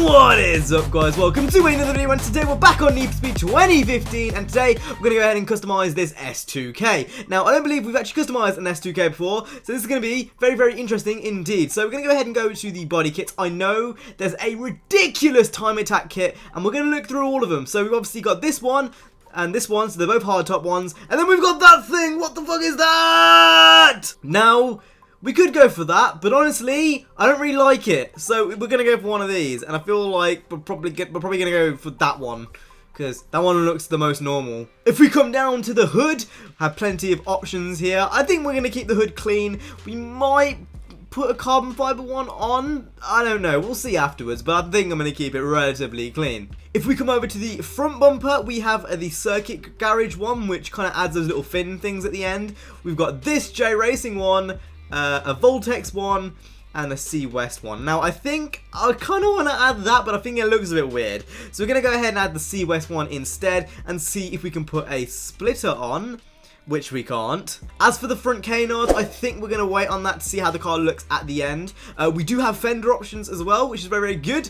What is up, guys? Welcome to another video, and today we're back on Need for Speed 2015, and today we're going to go ahead and customize this S2K. Now, I don't believe we've actually customized an S2K before, so this is going to be very, very interesting indeed. So we're going to go ahead and go to the body kits. I know there's a ridiculous time attack kit, and we're going to look through all of them. So we've obviously got this one, and this one, so they're both hardtop ones, and then we've got that thing. What the fuck is that? Now, we could go for that, but honestly, I don't really like it. So we're gonna go for one of these, and I feel like we're probably gonna go for that one, because that one looks the most normal. If we come down to the hood, have plenty of options here. I think we're gonna keep the hood clean. We might put a carbon fiber one on. I don't know. We'll see afterwards, but I think I'm gonna keep it relatively clean. If we come over to the front bumper, we have the circuit garage one, which kind of adds those little fin things at the end. We've got this J Racing one, a Voltex one, and a C West one. Now, I think I kind of want to add that, but I think it looks a bit weird. So we're going to go ahead and add the C West one instead and see if we can put a splitter on, which we can't. As for the front canards, I think we're going to wait on that to see how the car looks at the end. We do have fender options as well, which is very, very good.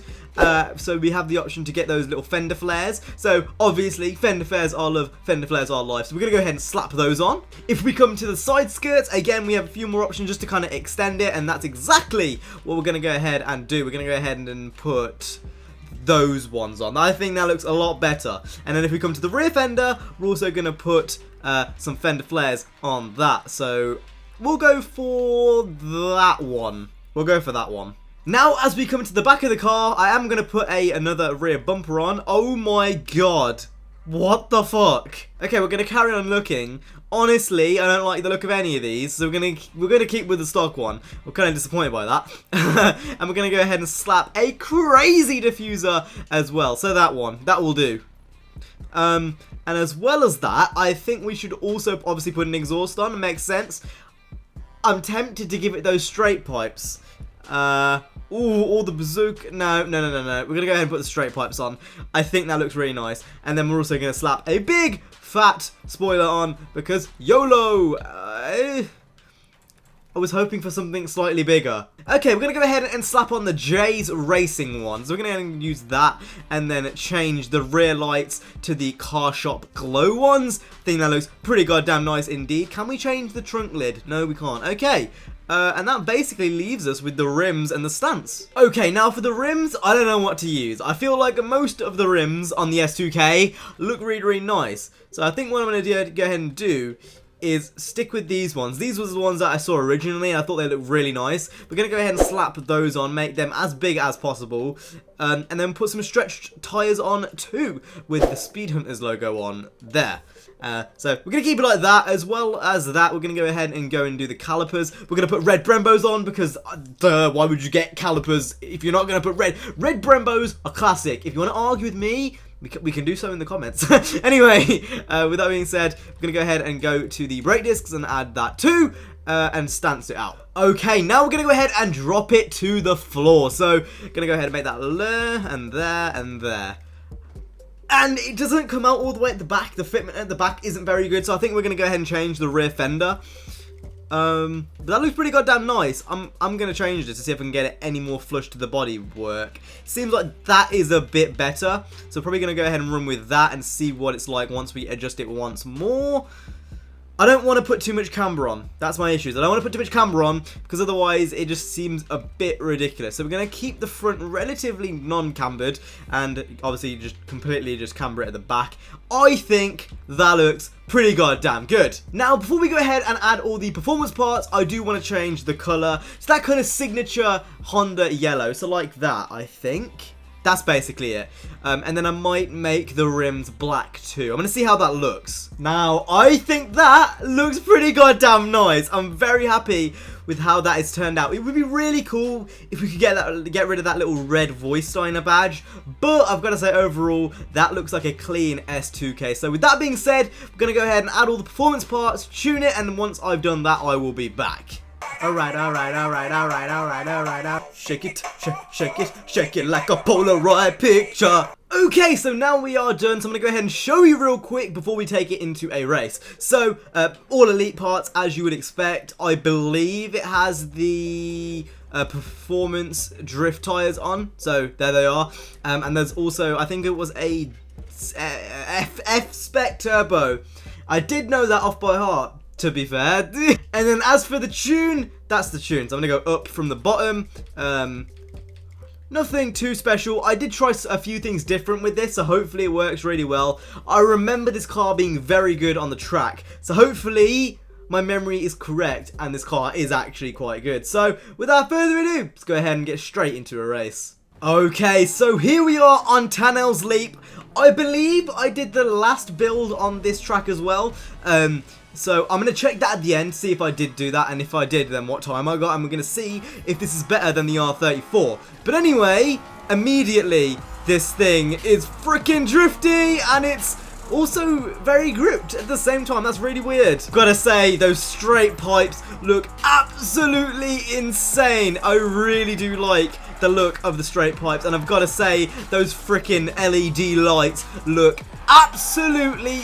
So we have the option to get those little fender flares. So obviously, fender flares are love, fender flares are life. So we're going to go ahead and slap those on. If we come to the side skirts, again, we have a few more options just to kind of extend it. And that's exactly what we're going to go ahead and do. We're going to go ahead and put those ones on. I think that looks a lot better. And then if we come to the rear fender, we're also going to put some fender flares on that. So we'll go for that one. We'll go for that one. Now, as we come to the back of the car, I am going to put another rear bumper on. Oh my god. What the fuck? Okay, we're going to carry on looking. Honestly, I don't like the look of any of these, so we're gonna keep with the stock one. We're kind of disappointed by that. And we're going to go ahead and slap a crazy diffuser as well. So that one, that will do. And as well as that, I think we should also obviously put an exhaust on. It makes sense. I'm tempted to give it those straight pipes. Or the bazooka. No. We're going to go ahead and put the straight pipes on. I think that looks really nice. And then we're also going to slap a big, fat spoiler on because YOLO! I was hoping for something slightly bigger. Okay, we're going to go ahead and slap on the J's Racing one. So we're going to use that and then change the rear lights to the Car Shop Glow ones. I think that looks pretty goddamn nice indeed. Can we change the trunk lid? No, we can't. Okay. And that basically leaves us with the rims and the stance. Okay, now for the rims, I don't know what to use. I feel like most of the rims on the S2K look really, really nice. So I think what I'm going to go ahead and do is stick with these ones. These were the ones that I saw originally, and I thought they looked really nice. We're going to go ahead and slap those on, make them as big as possible, and then put some stretched tyres on too, with the Speed Hunters logo on there. So we're going to keep it like that. As well as that, we're going to go ahead and go and do the calipers. We're going to put red Brembos on because, why would you get calipers if you're not going to put red? Red Brembos are classic. If you want to argue with me, we can do so in the comments. Anyway, with that being said, we're going to go ahead and go to the brake discs and add that too, and stance it out. Okay, now we're going to go ahead and drop it to the floor. So, going to go ahead and make that there, and there, and there. And it doesn't come out all the way at the back. The fitment at the back isn't very good, so I think we're going to go ahead and change the rear fender. But that looks pretty goddamn nice. I'm going to change it to see if I can get it any more flush to the body work. Seems like that is a bit better. So probably going to go ahead and run with that and see what it's like once we adjust it once more. I don't want to put too much camber on. That's my issue. I don't want to put too much camber on because otherwise it just seems a bit ridiculous. So we're going to keep the front relatively non-cambered and obviously just completely just camber it at the back. I think that looks pretty goddamn good. Now, before we go ahead and add all the performance parts, I do want to change the color to that kind of signature Honda yellow. So like that, I think. That's basically it. And then I might make the rims black too. I'm going to see how that looks. Now, I think that looks pretty goddamn nice. I'm very happy with how that has turned out. It would be really cool if we could get rid of that little red voice signer badge. But I've got to say, overall, that looks like a clean S2K. So with that being said, we're going to go ahead and add all the performance parts, tune it, and once I've done that, I will be back. Alright. Shake it, shake it like a Polaroid picture. Okay, so now we are done, so I'm going to go ahead and show you real quick before we take it into a race. So, all elite parts, as you would expect. I believe it has the performance drift tires on, so there they are. And there's also, I think it was a F-Spec turbo. I did know that off by heart, to be fair. And then as for the tune, that's the tune. So I'm gonna go up from the bottom. Nothing too special. I did try a few things different with this, so hopefully it works really well. I remember this car being very good on the track, so hopefully my memory is correct and this car is actually quite good. So without further ado, let's go ahead and get straight into a race. Okay, so here we are on Tannell's Leap. I believe I did the last build on this track as well. So I'm going to check that at the end, see if I did do that, and if I did, then what time I got, and we're going to see if this is better than the R34. But anyway, immediately, this thing is freaking drifty, and it's also very gripped at the same time. That's really weird. Gotta say, those straight pipes look absolutely insane. I really do like the look of the straight pipes, and I've got to say, those freaking LED lights look absolutely...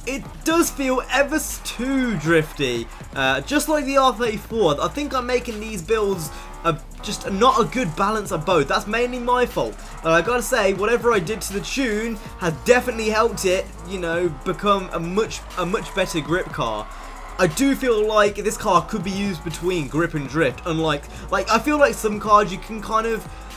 It does feel ever too drifty, just like the R34. I think I'm making these builds just not a good balance of both. That's mainly my fault. But I gotta say, whatever I did to the tune has definitely helped it, you know, become a much better grip car. I do feel like this car could be used between grip and drift, unlike, I feel like some cars you can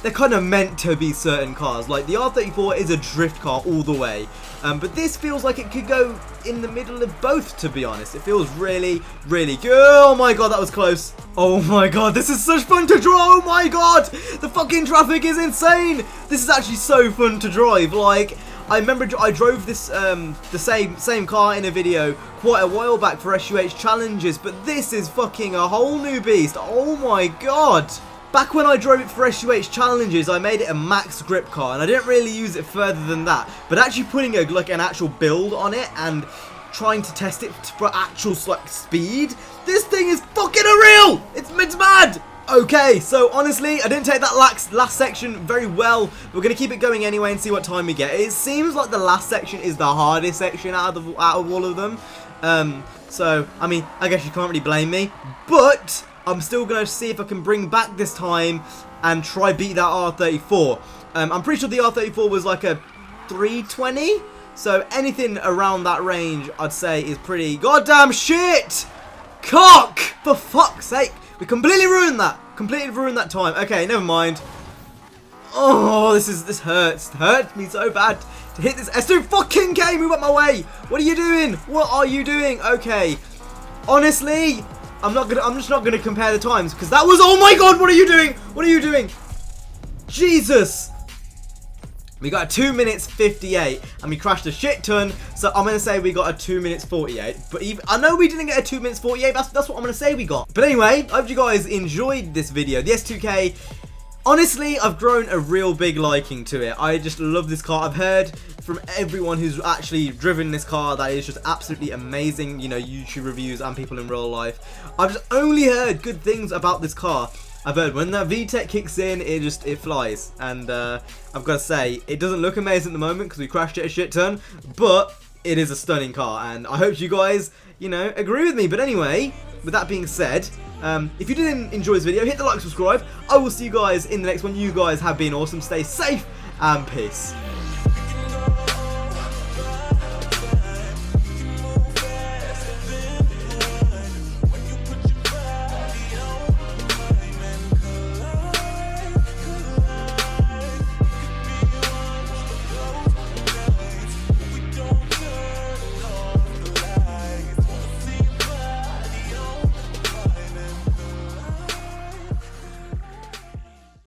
they're kind of meant to be certain cars. Like the R34 is a drift car all the way, but this feels like it could go in the middle of both, to be honest. It feels really, really good. Oh my god, that was close. Oh my god, this is such fun to drive. Oh my god, the fucking traffic is insane. This is actually so fun to drive. Like, I remember I drove this the same car in a video quite a while back for SUH challenges, but this is fucking a whole new beast. Oh my god. Back when I drove it for SUH challenges, I made it a max grip car, and I didn't really use it further than that. But actually putting an actual build on it and trying to test it for actual speed, this thing is fucking unreal. It's mad. Okay, so honestly, I didn't take that last section very well. We're gonna keep it going anyway and see what time we get. It seems like the last section is the hardest section out of all of them. So I mean, I guess you can't really blame me, but I'm still going to see if I can bring back this time and try beat that R34. I'm pretty sure the R34 was like a 320. So anything around that range, I'd say, is pretty goddamn shit. Cock! For fuck's sake. We completely ruined that. Completely ruined that time. Okay, never mind. Oh, this hurts. It hurts me so bad to hit this S2 fucking K. Move up my way. What are you doing? What are you doing? Okay. Honestly, I'm just not gonna compare the times, because that was, oh my god, what are you doing? What are you doing? Jesus. We got a 2 minutes 58 and we crashed a shit ton, so I'm gonna say we got a 2 minutes 48. But I know we didn't get a 2 minutes 48, that's what I'm gonna say we got. But anyway, I hope you guys enjoyed this video. The S2K, honestly, I've grown a real big liking to it. I just love this car. I've heard from everyone who's actually driven this car that is just absolutely amazing, you know, YouTube reviews and people in real life. I've just only heard good things about this car. I've heard when that VTEC kicks in, it flies. And I've got to say, it doesn't look amazing at the moment because we crashed it a shit ton, but it is a stunning car, and I hope you guys, you know, agree with me. But anyway, with that being said, if you did enjoy this video, hit the like, subscribe. I will see you guys in the next one. You guys have been awesome. Stay safe and peace.